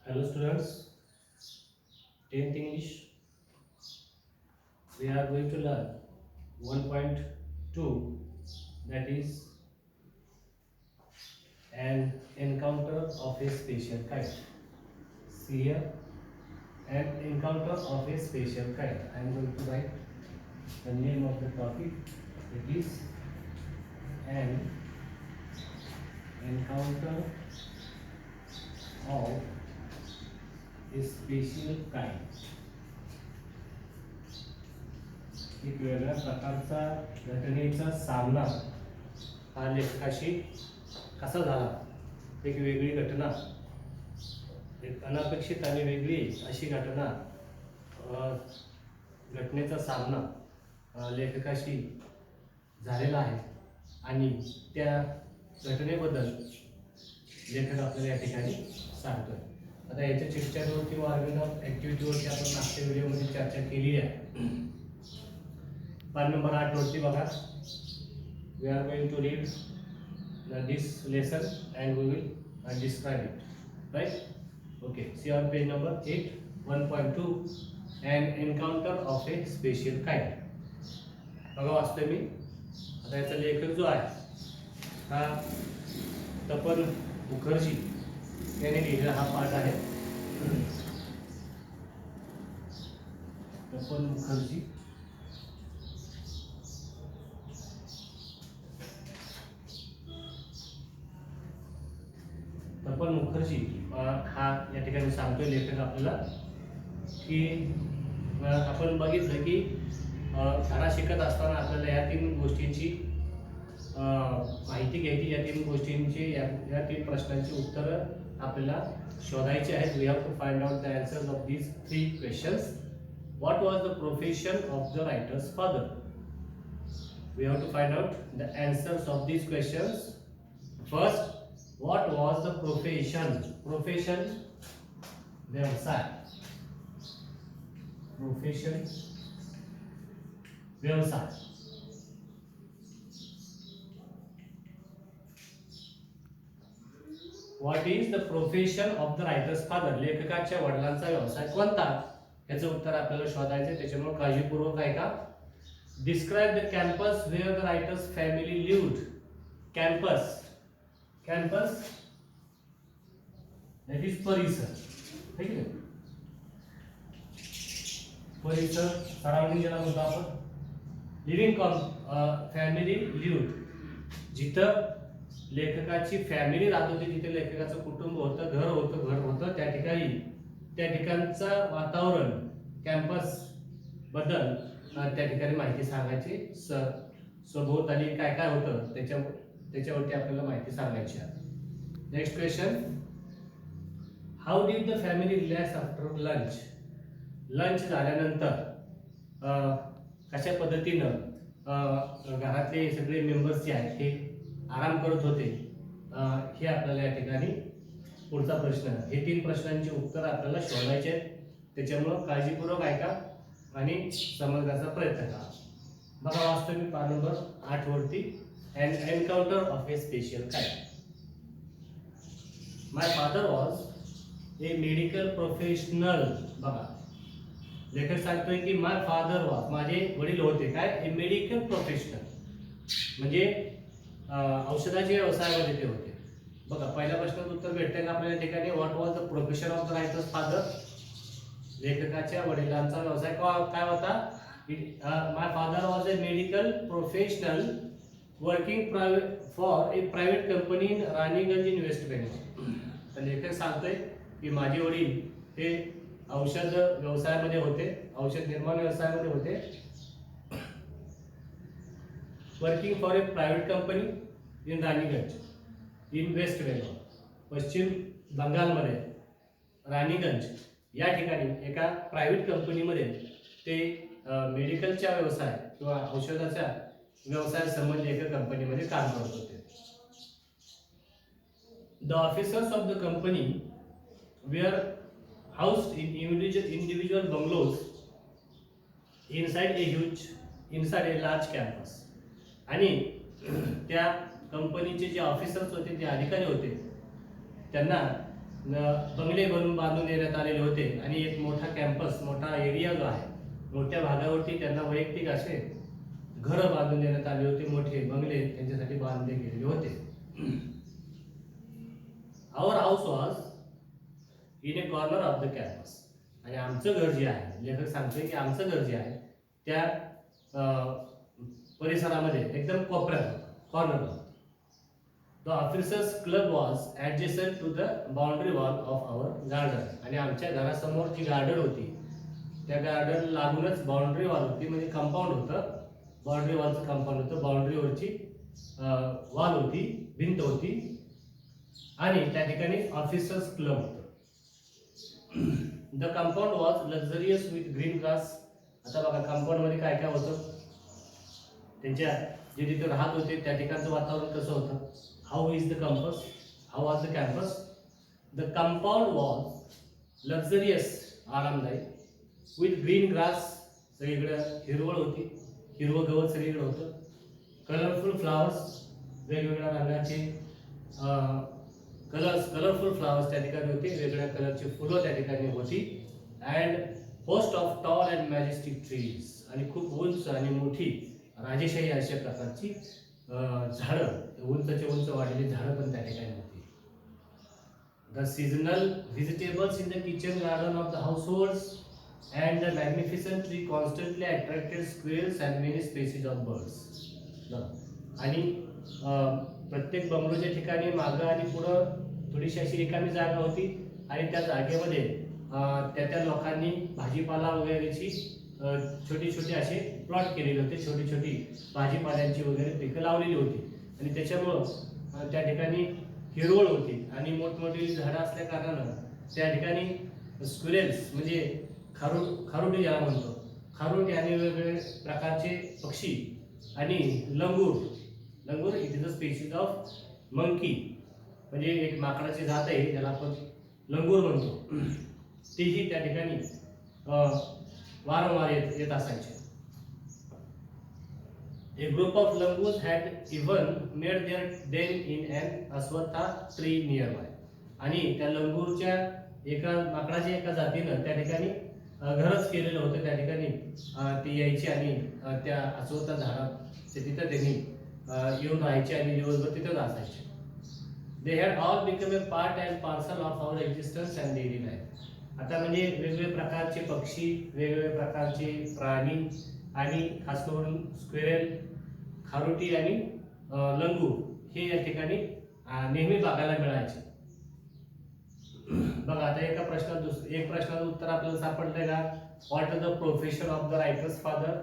Hello students, 10th English. We are going to learn 1.2, that is an encounter of a special kind. See here, an encounter of a special kind. I am going to write the name of the topic. It is an encounter of a special kind. एक वेगळ्या प्रकारचा घटनेचा सामना हा लेखकाशी कसा झाला. एक वेगळी घटना, एक अनपेक्षित आणि वेगळी अशी घटना, घटनेचा सामना लेखकाशी झालेला आहे आणि त्या घटनेबद्दल लेखक आपल्याला या ठिकाणी सांगतोय. आता याच्या चिठ्ठ्यांवर किंवा ऑर्गन ऑफ ॲक्टिव्हिटीवरती आपण मागच्या व्हिडिओमध्ये चर्चा केली आहे. पान नंबर 8 वरती बघा. We are going to read this lesson and we will describe it, right? Okay, see on page number 8, 1.2, an encounter of a special kind. बघा वाचतोय मी. आता याचा लेखक जो आहे हा तपन मुखर्जी याने लिहिलेला हा पाठ आहे. तपन मुखर्जी तपन मुखर्जी हा या ठिकाणी सांगतोय लेखक आपल्याला की आपण बघितलं की धडा शिकत असताना आपल्याला या तीन गोष्टींची माहिती घ्यायची. या तीन गोष्टींची या तीन प्रश्नांची उत्तरं आपल्याला शोधायची आहेत. We have to find out the answers of these 3 questions. What was the profession of the writer's father? We have to find out the answers of these questions. First, what was the profession? Profession, व्यवसाय. Profession, व्यवसाय. What is the profession of the writer's father? लेखकाच्या वडिलांचा व्यवसाय कोणता? याचं उत्तर आपल्याला शोधायचं. त्याच्यामुळे काळजीपूर्वक ऐका. Describe the campus where the writer's family lived. Campus, that is परिसर. ठीक आहे, परिसर, सराउंडिंग ज्याला म्हणतो आपण. लिव्हिंग फॅमिली लिव्ड, जिथं लेखकाची फॅमिली राहत होती, जिथे लेखकाचं कुटुंब होतं, घर होतं, त्या ठिकाणचं वातावरण, कॅम्पस बद्दल त्या ठिकाणी माहिती सांगायची. सभोवताली काय काय होतं त्याच्यावरती आपल्याला माहिती सांगायची आहे. Next question, how did the family relax after lunch? Lunch झाल्यानंतर कशा पद्धतीनं घरातले सगळे मेंबर्स जे आहेत हे आराम करत होते, हे आपल्याला या ठिकाणी पुढचा प्रश्न. हे 3 प्रश्नांची उत्तर आपल्याला शोधायचे आहेत. त्याच्यामुळं काळजीपूर्वक ऐका आणि समजण्याचा प्रयत्न करा. बघा वाचतो मी पान नंबर 8 वरती. An encounter of a special kind. My father was a medical professional. बघा, लेखक सांगतोय की my father was, माझे वडील होते काय? A medical professional, म्हणजे औषधाच्या व्यवसायामध्ये ते होते. बघा, पहिल्या प्रश्नाचं उत्तर भेटतंय का आपल्याला ठिकाणी? What was the profession of the writer's father? लेखकाच्या वडिलांचा व्यवसाय काय होता? My father was a medical professional working for a private company in Raniganj in West Bengal. तर लेखक सांगतोय की माझे वडील हे औषध व्यवसायामध्ये होते, औषध निर्माण व्यवसायामध्ये होते. Working for a private company in Raniganj in West Bengal, पश्चिम बंगालमध्ये राणीगंज या ठिकाणी एका प्रायव्हेट कंपनीमध्ये ते मेडिकलच्या व्यवसाय किंवा औषधाच्या व्यवसाय संबंधी एका कंपनीमध्ये काम करत होते. The officers of the company were housed in individual bungalows inside a large campus. आणि त्या कंपनीचे जे ऑफिसर्स होते, ते अधिकारी होते, त्यांना बंगले बांधून देण्यात आलेले होते आणि एक मोठा कॅम्पस, मोठा एरिया जो आहे, मोठ्या भागावरती त्यांना वैयक्तिक असे घरं बांधून देण्यात आले होते, मोठे बंगले त्यांच्यासाठी बांधले गेलेले होते. Our house was in a corner of the campus. आणि आमचं घर जे आहे, लेखक सांगतोय की आमचं घर जे आहे त्या परिसरामध्ये एकदम कोपऱ्यात, corner. The officers club was adjusted to the boundary wall of our garden. आणि आमच्या घरासमोर जी गार्डन होती त्या गार्डन लागूनच बाउंड्री वॉल होती, म्हणजे कंपाऊंड होतं, बाउंड्री वॉलचं कंपाऊंड होतं, बाउंड्रीवरची वॉल होती, भिंत होती आणि त्या ठिकाणी ऑफिसर्स क्लब होतं. The compound was luxurious with green grass. आता बघा कंपाऊंड मध्ये काय काय होतं, त्यांच्या जे तिथे राहत होते त्या ठिकाणचं वातावरण कसं होतं. How is the campus, how was the campus. The compound was luxurious, आरामदायी, विथ ग्रीन ग्रास, सगळीकडे हिरवळ होती, हिरवं गवत सगळीकडे होतं. कलरफुल फ्लावर्स, वेगवेगळ्या रंगाचे कलरफुल फ्लावर्स त्या ठिकाणी होते, वेगवेगळ्या कलरची फुलं त्या ठिकाणी होती. And host of tall and majestic trees, आणि खूप उंच आणि मोठी राजेशाही अशा प्रकारची झाडं, उंचचे उंच वाढलेली झाडं पण त्या ठिकाणी होती. The seasonal vegetables in the kitchen garden of the households and the magnificent tree constantly attracted squirrels and many species of birds. आणि प्रत्येक बंगलोच्या ठिकाणी मागं आणि पुढं थोडीशी अशी रिकामी जागा होती आणि त्या जागेमध्ये त्या लोकांनी भाजीपाला वगैरेची छोटी छोटी असे प्लॉट केलेले होते, छोटी छोटी भाजीपाल्यांची वगैरे पिकं लावलेली होती. आणि त्याच्यामुळं त्या ठिकाणी हिरवळ होती आणि मोठमोठी झाडं असल्या कारणानं त्या ठिकाणी स्क्विरेल्स म्हणजे खारुटी ज्याला म्हणतो, खारुटी आणि वेगवेगळे प्रकारचे पक्षी आणि langur it is a species of monkey, म्हणजे एक माकडाची जात आहे ज्याला आपण लंगूर म्हणतो, तेही त्या ठिकाणी वारंवार येत असायचे. A group of langurs had even made their den in an aswatha tree nearby. आणि त्या लंगूरच्या एका माकडाच्या एका जातीनं त्या ठिकाणी घरच केलेलं होतं. त्या ठिकाणी ती यायची आणि त्या अस्वत्था झाडाच्या तिथं त्यांनी येऊन राहायचे आणि दिवसभर तिथंच असायचे. They had all become a part and parcel of our existence and daily life. आता म्हणजे वेगवेगळे प्रकारचे पक्षी, वेगवेगळे प्रकारचे प्राणी आणि खास करून स्क्वेरेल, खारुटी आणि लंगूर हे या ठिकाणी नेहमी बघायला मिळायचे. बघा आता एक प्रश्नाचं उत्तर आपल्याला सापडलंय का. What is the profession of the writer's father.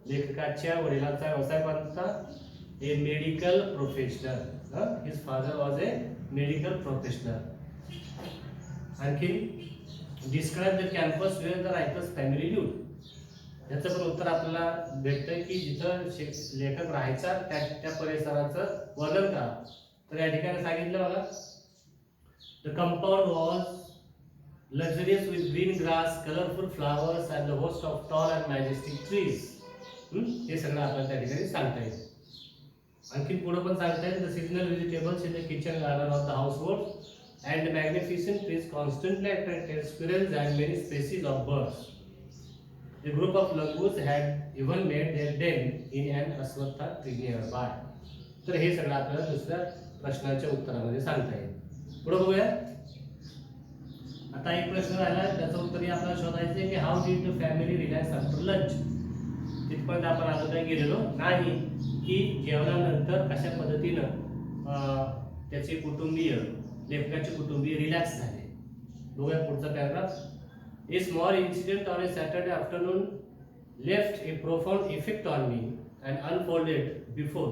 लेखकाच्या वडिलांचा व्यवसाय कोणता. A medical professional. His father was a medical professional. आणखी describe the campus where the writer's family live. याचं पण उत्तर आपल्याला भेटतंय की जिथं लेखक राहायचा त्या परिसराचं वर्णन करा. तर या ठिकाणी सांगितलं बघा. The compound was luxurious with green grass, colorful flowers and the host of tall and majestic trees. हे सगळं आपल्याला त्या ठिकाणी सांगता येईल. आणखी पुढे पण सांगता येईल. The seasonal vegetables in the kitchen garden of the household and the magnificent trees constantly attracted squirrels and many species of birds. A group of langurs had even made their den in an aswatha tree nearby. तर हे सगळं आपल्याला दुसऱ्या प्रश्नाच्या उत्तरामध्ये सांगता येईल. पुढे बघूया. आता एक प्रश्न राहिला, त्याचं उत्तर आपल्याला शोधायचं आहे की how did the family relax after lunch. तिथपर्यंत आपण अजून काही गेलेलो नाही की जेवणानंतर कशा पद्धतीनं त्याचे कुटुंबीय, लेखकाचे कुटुंबीय रिलॅक्स झाले. बघूया पुढचा paragraph. A small incident on a Saturday afternoon left a profound effect on me and unfolded before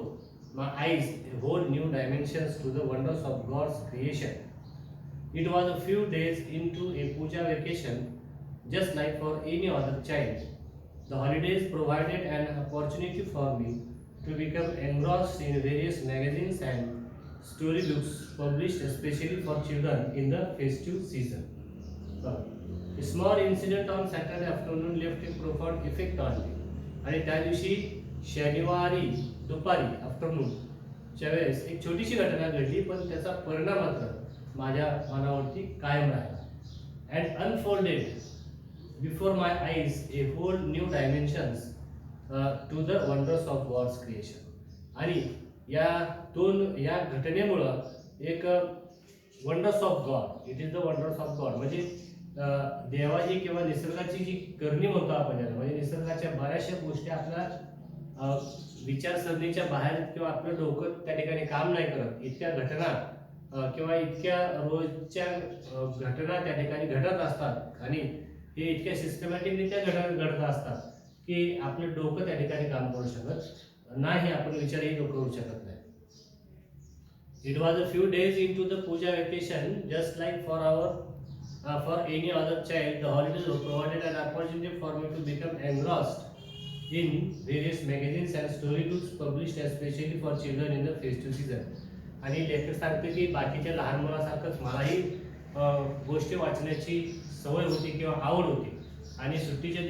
my eyes a whole new dimensions to the wonders of God's creation. It was a few days into a puja vacation, just like for any other child. The holidays provided an opportunity for me to become engrossed in various magazines and storybooks published especially for children in the festive season. A small incident on Saturday afternoon left a profound effect on me. आणि त्या दिवशी शनिवारी दुपारी afternoon च्या वेळेस एक छोटीशी घटना घडली, पण त्याचा परिणाम मात्र माझ्या मनावरती कायम राहिला. And unfolded before my eyes a whole new dimensions to the wonders of God's creation. आणि या घटनेमुळं एक wonders of God, it is the wonders of God, म्हणजे देवाची किंवा निसर्गाची जी करणी म्हणतो आपण याला, म्हणजे निसर्गाच्या बऱ्याचशा गोष्टी आपल्या विचारसरणीच्या बाहेर किंवा आपलं डोकं त्या ठिकाणी काम नाही करत, इतक्या घटना किंवा इतक्या रोजच्या घटना त्या ठिकाणी घडत असतात आणि हे इतक्या सिस्टमॅटिकरित्या घडत असतात की आपलं डोकं त्या ठिकाणी काम करू शकत नाही, आपण विचारही करू शकत नाही. It was a few days into the puja vacation, just like for any other child. The holidays provided an opportunity for me to become engrossed in various magazines and storybooks published especially for children in the festive season. आणि लेखक सांगते की बाकीच्या लहान मुलासारखंच मलाही गोष्टी वाचण्याची सवय होती किंवा आवड होती. आणि सुट्टीच्या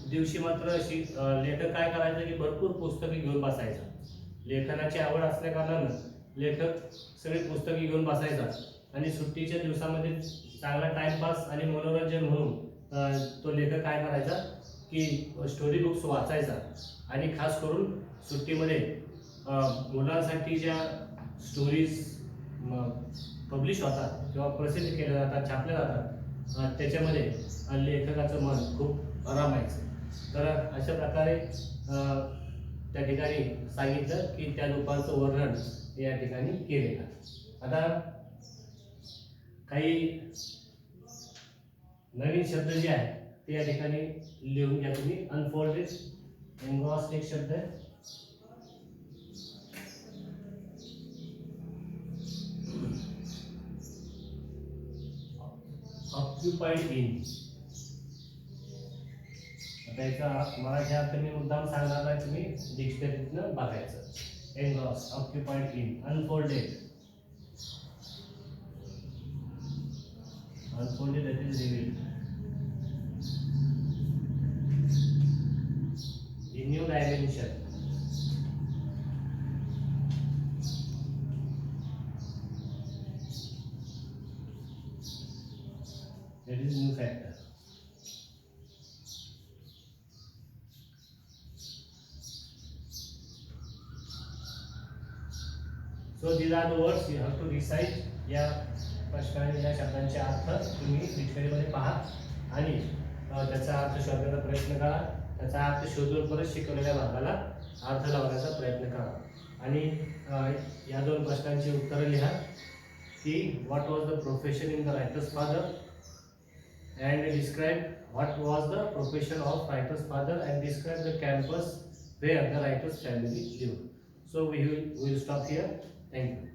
दिवशी मात्र अशी लेखक काय करायचं की भरपूर पुस्तके घेऊन बसायचा. लेखनाची आवड असल्या कारणानं लेखक सगळी पुस्तके घेऊन बसायचा आणि सुट्टीच्या दिवसामध्ये चांगला टाइमपास आणि मनोरंजन म्हणून तो लेखक काय करायचा की स्टोरी बुक्स वाचायचा. आणि खास करून सुट्टीमध्ये मुलांसाठी ज्या स्टोरीज पब्लिश होतात किंवा प्रसिद्ध केल्या जातात, छापल्या जातात, त्याच्यामध्ये लेखकाचं मन खूप रमायचं. तर अशा प्रकारे त्या ठिकाणी सांगितलं की त्या लोकांचं वर्णन या ठिकाणी केलेलं. आता काही नवीन शब्द जे आहेत ते या ठिकाणी लिहून घ्या तुम्ही. अनफोल्डेड, एन्ग्रॉस्ड एक शब्द आहे. ऑक्युपाइड इन, आता याचा मराठी अर्थ मी मुद्दाम सांगणार आहे, तुम्ही डिक्शनरीतनं बघायचं. Engrossed, occupied in. Unfolded, unfolded, that is revealed. A new dimension. That is new factor. So these are the words you have to recite. या प्रश्नाने या शब्दांचे अर्थ तुम्ही डिक्शनरीमध्ये पहा आणि त्याचा अर्थ शोधण्याचा प्रयत्न करा. त्याचा अर्थ शोधून परत शिकवलेल्या भागाला अर्थ लावण्याचा प्रयत्न करा. आणि या दोन प्रश्नांची उत्तरं लिहा की what was the profession in the writer's father and describe what was the profession of writer's father and describe the campus where the writer's family live. So we will stop here. Thank you.